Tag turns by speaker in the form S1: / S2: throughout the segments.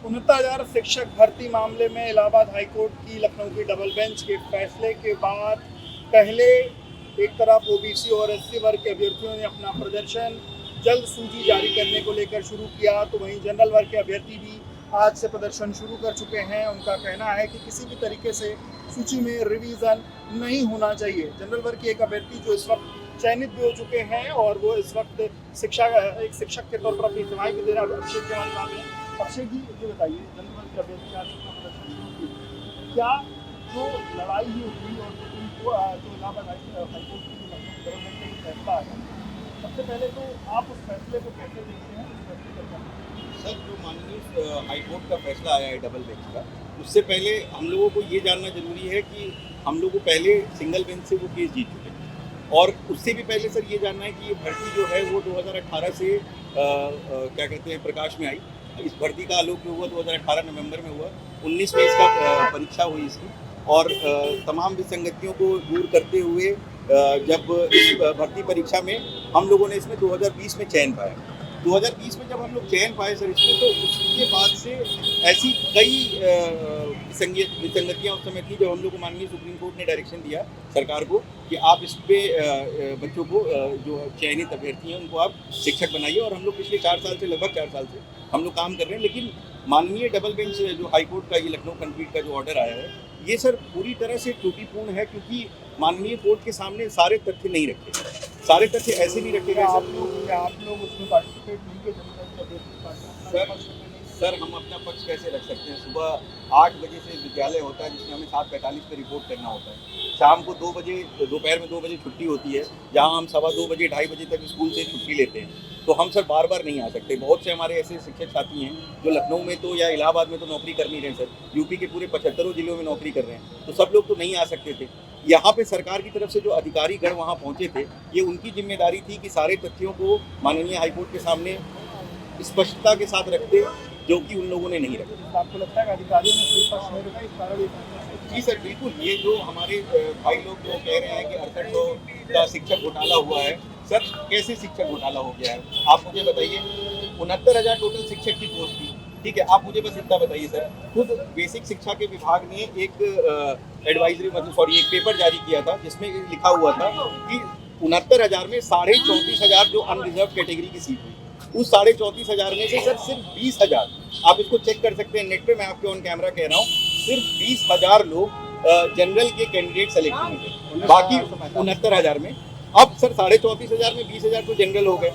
S1: 69,000 शिक्षक भर्ती मामले में इलाहाबाद हाईकोर्ट की लखनऊ की डबल बेंच के फैसले के बाद पहले एक तरफ ओबीसी और एससी वर्ग के अभ्यर्थियों ने अपना प्रदर्शन जल्द सूची जारी करने को लेकर शुरू किया, तो वहीं जनरल वर्ग के अभ्यर्थी भी आज से प्रदर्शन शुरू कर चुके हैं। उनका कहना है कि किसी भी तरीके से सूची में रिवीजन नहीं होना चाहिए। जनरल वर्ग के एक अभ्यर्थी जो इस वक्त चयनित भी हो चुके हैं और वो इस वक्त एक शिक्षक के तौर पर अपनी सेवाएं भी दे रहे हैं, अभिषेक के हमारे साथ हैं। अक्षय जी, ये बताइए, जनरल वर्ग के अभ्यर्थी आज अपना प्रदर्शन शुरू किए, क्या जो लड़ाई हुई और जो इलाहाबाद हाईकोर्ट की लखनऊ डबल बेंच का फैसला आया, सबसे पहले तो आप उस फैसले को कैसे देखते हैं? उस फैसले का क्या?
S2: सर, जो माननीय हाईकोर्ट का फैसला आया है डबल बेंच का, उससे पहले हम लोगों को ये जानना जरूरी है कि हम लोग पहले सिंगल बेंच से वो केस जीत चुके हैं, और उससे भी पहले सर ये जानना है कि ये भर्ती जो है वो 2018 से क्या कहते हैं प्रकाश में आई। इस भर्ती का आलोक जो हुआ 2018 नवंबर में हुआ, 19 में इसका परीक्षा हुई इसकी, और तमाम विसंगतियों को दूर करते हुए जब इस भर्ती परीक्षा में हम लोगों ने इसमें 2020 में चयन पाया। 2020 में जब हम लोग चयन पाए सर इसमें, तो उसके बाद से ऐसी कई विसंगतियाँ उस समय थी जब हम लोग को माननीय सुप्रीम कोर्ट ने डायरेक्शन दिया सरकार को कि आप इस पे बच्चों को जो चयनित अभ्यर्थी हैं उनको आप शिक्षक बनाइए, और हम लोग पिछले 4 साल से, लगभग 4 साल से हम लोग काम कर रहे हैं। लेकिन माननीय डबल बेंच जो हाईकोर्ट का ये लखनऊ खंडपीठ का जो ऑर्डर आया है, ये सर पूरी तरह से त्रुटिपूर्ण है, क्योंकि माननीय कोर्ट के सामने सारे तथ्य नहीं रखे, सारे तथ्य ऐसे नहीं रखे गए।
S1: आप लोग उसमें पार्टिसिपेट नहीं किए?
S2: सर, हम अपना पक्ष कैसे रख सकते हैं? सुबह 8 बजे से विद्यालय होता है जिसमें हमें 7:45 पे रिपोर्ट करना होता है। शाम को 2 बजे, दोपहर में 2 बजे छुट्टी होती है, जहां हम 2:15 बजे, 2:30 बजे तक स्कूल से छुट्टी लेते हैं। तो हम सर बार बार नहीं आ सकते। बहुत से हमारे ऐसे शिक्षक साथी हैं जो लखनऊ में तो या इलाहाबाद में तो नौकरी कर नहीं रहे सर, यूपी के पूरे 75 जिलों में नौकरी कर रहे हैं, तो सब लोग तो नहीं आ सकते थे। यहाँ पे सरकार की तरफ से जो अधिकारी गण वहाँ पहुँचे थे, ये उनकी जिम्मेदारी थी कि सारे तथ्यों को माननीय हाईकोर्ट के सामने स्पष्टता के साथ रखते, जो कि उन लोगों ने नहीं रखा।
S1: आपको लगता है कि अधिकारियों ने सही पक्ष में रखा इस कारण?
S2: जी सर, बिल्कुल। ये जो हमारे भाई लोग जो कह रहे हैं कि 6800 का शिक्षक घोटाला हुआ है, सर कैसे शिक्षक घोटाला हो गया है आप मुझे बताइए। 69,000 टोटल शिक्षक की पोस्ट थी, ठीक है। आप मुझे बस इतना बताइए सर, खुद बेसिक शिक्षा के विभाग ने एक एक पेपर जारी किया था जिसमें लिखा हुआ था कि 69,000 में 34,500 जो अनरिजर्व कैटेगरी की सीट हुई, उस 34,500 में से सर सिर्फ 20,000, आप इसको चेक कर सकते हैं नेट पे, मैं आपके ऑन कैमरा कह रहा हूँ, सिर्फ 20,000 लोग जनरल के कैंडिडेट सेलेक्ट हुए, बाकी 69,000 में। अब सर 34,500 में 20,000 तो जनरल हो गए,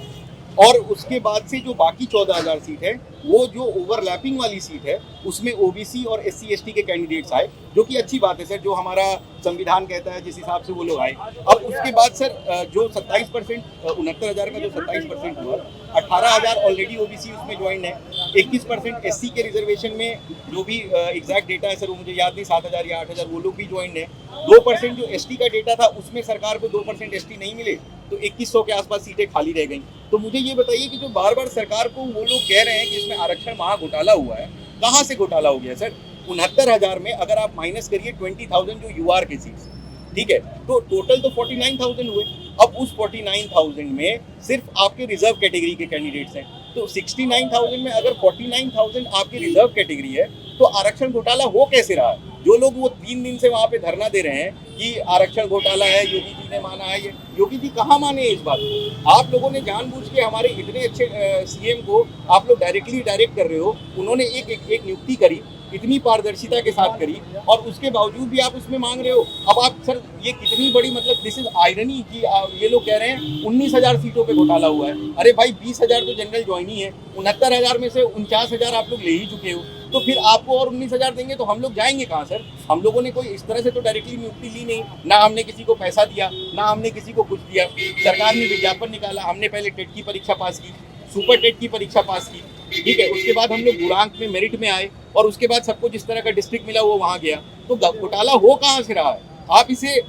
S2: और उसके बाद से जो बाकी 14,000 सीट है, वो जो ओवरलैपिंग वाली सीट है, उसमें ओबीसी और एससी एसटी के कैंडिडेट्स आए, जो कि अच्छी बात है सर, जो हमारा संविधान कहता है जिस हिसाब से वो लोग आए। अब उसके बाद सर जो 27%, 69,000 का जो 27% हुआ, 18,000 ऑलरेडी ओबीसी उसमें ज्वाइन है, 21% एससी के रिजर्वेशन में, जो भी एग्जैक्ट डेटा है सर वो मुझे याद नहीं, 7,000 या 8,000 वो लोग भी ज्वाइन है। 2% जो एसटी का डेटा था उसमें सरकार को 2% एसटी नहीं मिले, तो 2100 के आसपास सीटें खाली रह गई। तो मुझे ये बताइए कि जो बार बार सरकार को वो लोग कह रहे हैं कि इसमें आरक्षण महा घोटाला हुआ है, कहाँ से घोटाला हो गया सर? 69,000 में अगर आप माइनस करिए 20,000 जो यूआर के सीट्स, ठीक है, तो टोटल तो 49,000 हुए। अब उस 49,000 में सिर्फ आपके रिजर्व कैटेगरी के कैंडिडेट्स हैं, तो 69,000 में अगर 49,000 आपकी रिजर्व कैटेगरी है, तो आरक्षण घोटाला हो कैसे रहा है? जो लोग वो 3 दिन से वहाँ पे धरना दे रहे हैं कि आरक्षण घोटाला है, योगी जी ने माना है, ये योगी जी कहाँ माने इस बात को? आप लोगों ने जानबूझ के हमारे इतने अच्छे सीएम को आप लोग डायरेक्ट कर रहे हो। उन्होंने एक नियुक्ति करी, इतनी पारदर्शिता के साथ करी, और उसके बावजूद भी आप उसमें मांग रहे हो। अब आप सर ये कितनी बड़ी, मतलब दिस इज आयरनी कि ये लोग कह रहे हैं 19,000 सीटों पे घोटाला हुआ है। अरे भाई 20,000 तो जनरल ज्वाइन ही है, 69,000 में से 49,000 आप लोग ले ही चुके हो, तो फिर आपको और 19,000 देंगे तो हम लोग जाएंगे कहाँ सर? हम लोगों ने कोई इस तरह से तो डायरेक्टली नियुक्ति ली नहीं, ना हमने किसी को पैसा दिया, ना हमने किसी को कुछ दिया। सरकार ने विज्ञापन निकाला, हमने पहले टेट की परीक्षा पास की, सुपर टेट की परीक्षा पास की, ठीक है, उसके बाद हम लोग गुणांक में मेरिट में आए, और उसके बाद सबको जिस तरह का डिस्ट्रिक्ट मिला वो वहाँ गया। तो घोटाला हो कहाँ से रहा है? आप इसे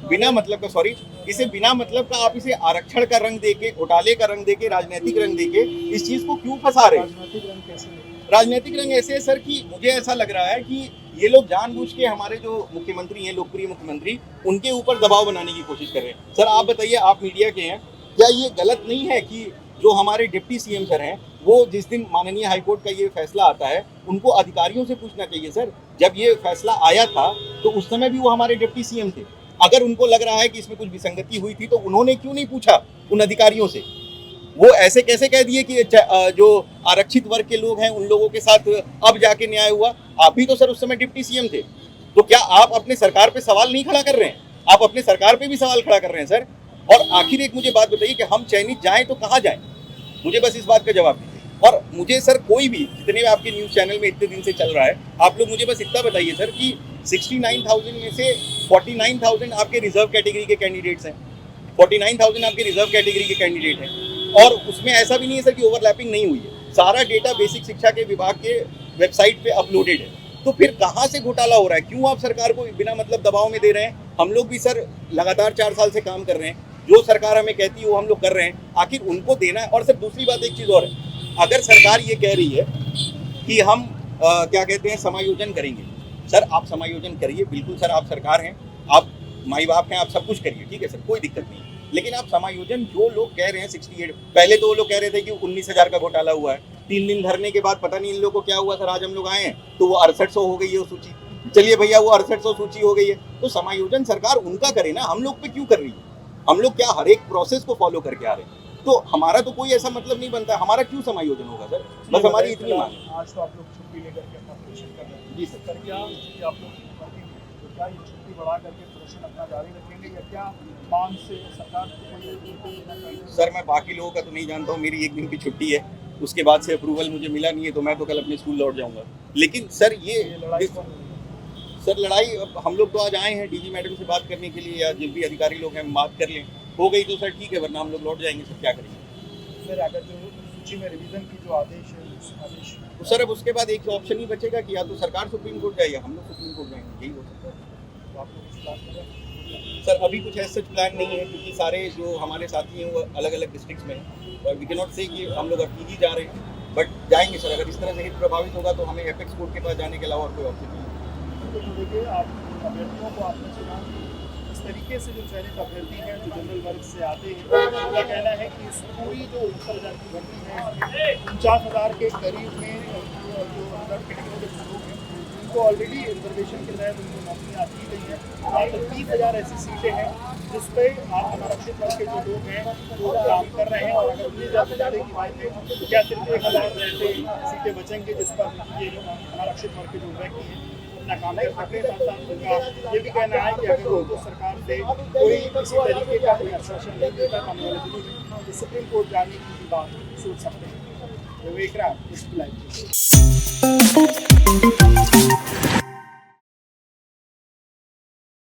S2: बिना मतलब का, बिना मतलब का आप इसे आरक्षण का रंग देके, घोटाले का रंग देके, राजनीतिक रंग देके इस चीज को क्यों फंसा रहे हैं? राजनीतिक रंग ऐसे है सर कि मुझे ऐसा लग रहा है कि ये लोग जानबूझ के हमारे जो मुख्यमंत्री हैं, लोकप्रिय मुख्यमंत्री, उनके ऊपर दबाव बनाने की कोशिश कर रहे हैं। सर आप बताइए, आप मीडिया के हैं, क्या ये गलत नहीं है कि जो हमारे डिप्टी सीएम सर हैं वो जिस दिन माननीय हाईकोर्ट का ये फैसला आता है उनको अधिकारियों से पूछना चाहिए सर। जब ये फैसला आया था तो उस समय भी वो हमारे डिप्टी सीएम थे। अगर उनको लग रहा है कि इसमें कुछ विसंगति हुई थी तो उन्होंने क्यों नहीं पूछा उन अधिकारियों से? वो ऐसे कैसे कह दिए कि जो आरक्षित वर्ग के लोग हैं उन लोगों के साथ अब जाके न्याय हुआ? आप भी तो सर उस समय डिप्टी सीएम थे। तो क्या आप अपने सरकार पे सवाल नहीं खड़ा कर रहे हैं? आप अपने सरकार पे भी सवाल खड़ा कर रहे हैं सर। और आखिर एक मुझे बात बताइए कि हम चयनित जाएं तो कहाँ जाएं? मुझे बस इस बात का जवाब दीजिए। और मुझे सर कोई भी, जितने भी आपके न्यूज़ चैनल में इतने दिन से चल रहा है, आप लोग मुझे बस इतना बताइए सर कि 69,000 में से 49,000 आपके रिजर्व कैटेगरी के कैंडिडेट्स हैं। 49,000 आपके रिजर्व कैटेगरी के कैंडिडेट हैं और उसमें ऐसा भी नहीं है सर कि ओवरलैपिंग नहीं हुई है। सारा डेटा बेसिक शिक्षा के विभाग के वेबसाइट पे अपलोडेड है। तो फिर कहाँ से घोटाला हो रहा है? क्यों आप सरकार को बिना मतलब दबाव में दे रहे हैं? हम लोग भी सर लगातार 4 साल से काम कर रहे हैं। जो सरकार हमें कहती है वो हम लोग कर रहे हैं। आखिर उनको देना है। और सर दूसरी बात एक चीज़ और है, अगर सरकार ये कह रही है कि हम क्या कहते हैं समायोजन करेंगे, सर आप समायोजन करिए, बिल्कुल सर आप सरकार हैं, आप माई बाप हैं, आप सब कुछ करिए, ठीक है सर, कोई दिक्कत नहीं। लेकिन आप समायोजन जो लोग कह रहे हैं 68, पहले तो वो लोग कह रहे थे कि 19,000 का घोटाला हुआ है। 3 दिन धरने के बाद पता नहीं इन लोगों को क्या हुआ सर, आज हम लोग आए हैं तो वो 6800 हो गई है वो सूची। चलिए भैया वो 6800 सूची हो गई है तो समायोजन सरकार उनका करे ना, हम लोग पे क्यों कर रही है? हम लोग क्या हर एक प्रोसेस को फॉलो करके आ रहे हैं? तो हमारा तो कोई ऐसा मतलब नहीं बनता, हमारा क्यों समायोजन होगा सर? बस हमारी इतनी मांग है।
S1: आज तो आप लोग छुट्टी लेकर के अपना प्रदर्शन कर रहे हैं
S2: जी सर।
S1: सर, क्या कि आप लोग वर्किंग हैं, तो क्या ये छुट्टी बढ़ा करके प्रदर्शन अपना जारी रखेंगे या क्या मांग से सरकार को कोई अप्रूवल देना चाहिए?
S2: सर मैं बाकी लोगों का तो नहीं जानता हूँ, मेरी एक दिन की छुट्टी है, उसके बाद से अप्रूवल मुझे मिला नहीं है तो मैं तो कल अपने स्कूल लौट जाऊँगा। लेकिन सर
S1: ये लड़ाई कौन लड़ेगा?
S2: सर लड़ाई हम लोग तो आज आए हैं डीजी मैडम से बात करने के लिए, या जो भी अधिकारी लोग हैं हम बात कर लें, हो गई तो सर ठीक है, वरना हम लोग लौट जाएंगे सर, क्या करेंगे?
S1: फिर अगर जो सूची में रिवीजन की जो आदेश है उस आदेश
S2: तो सर अब उसके बाद एक ही ऑप्शन ही बचेगा कि या तो सरकार सुप्रीम कोर्ट जाए या हम लोग सुप्रीम कोर्ट जाएंगे, यही हो सकता है।
S1: तो आप लोग इस बात कर रहे हैं
S2: सर अभी कुछ ऐसा प्लान नहीं है क्योंकि सारे जो हमारे साथी हैं वो अलग अलग डिस्ट्रिक्ट्स में हैं और वी कैन नॉट से कि हम लोग अभी ही जा रहे हैं, बट जाएंगे सर। अगर इस तरह से हित प्रभावित होगा तो हमें एपेक्स कोर्ट के पास जाने के अलावा और कोई ऑप्शन नहीं है।
S1: तो देखिए आप अभ्यर्थियों को आपने सुना इस तरीके से जो चयनित अभ्यर्थी हैं जो जनरल वर्ग से आते हैं, उनका कहना है कि इस पूरी जो 69,000 की भर्ती है 49,000 के करीब में जो अंदर कैटेगरी के लोग हैं उनको ऑलरेडी रिजर्वेशन के तहत उनको नौकरियाँ दी गई हैं। मात्र 30,000 ऐसी सीटें हैं जिस पर आरक्षित वर्ग के जो लोग हैं वो काम कर रहे हैं और अगर 19,000 से ज़्यादा की बात है तो क्या सिर्फ 1,000 ऐसे सीटें बचेंगे जिस पर ये आरक्षित वर्ग के जो व्यक्ति हैं अपना काम कर सकते हैं। साथ साथ उनका ये भी कहना है कि अगर उनको सरकार से कोई किसी तरीके का कोई आश्वासन नहीं देता तो आने वाले दिनों में तो सुप्रीम कोर्ट जाने की भी बात सोच सकते हैं। विवेक राय, इस लाइव।